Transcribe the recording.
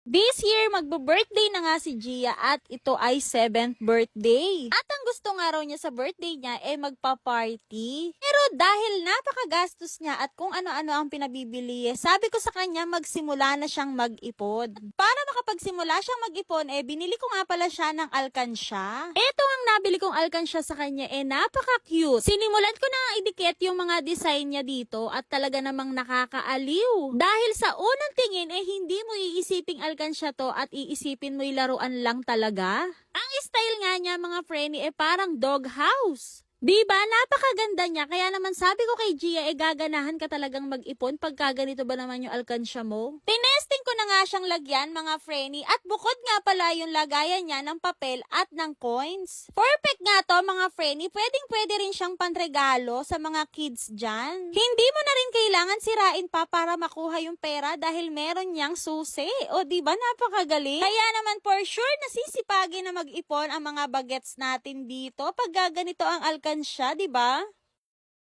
This year, magbo-birthday na nga si Gia at ito ay 7th birthday. At ang gusto nga raw niya sa birthday niya ay magpa-party. Pero dahil napakagastos niya at kung ano-ano ang pinabibili, sabi ko sa kanya magsimula na siyang mag-ipon. Para makapagsimula siyang mag-ipon, binili ko nga pala siya ng alkansya. Ito ang nabili kong alkansya sa kanya, napaka-cute. Sinimulan ko na nga idikit yung mga design niya dito at talaga namang nakakaaliw. Dahil sa unang tingin, hindi mo iisiping alkansya to at iisipin mo'y laruan lang talaga. Ang style nga niya mga frenny parang dog house. Diba? Napakaganda niya. Kaya naman sabi ko kay Gia, gaganahan ka talagang mag-ipon pagka ganito ba naman yung alkansya mo? Tinesting ko na nga siyang lagyan mga frenny at bukod nga pala yung lagayan niya ng papel at ng coins. Perfect nga to mga frenny. Pwedeng-pwede rin siyang panregalo sa mga kids dyan. Hindi mo na rin kailangan sirain pa para makuha yung pera dahil meron niyang susi. O diba? Napakagaling. Kaya naman for sure nasisipagin na mag-ipon ang mga bagets natin dito pag gaganito ang alkansya, diba?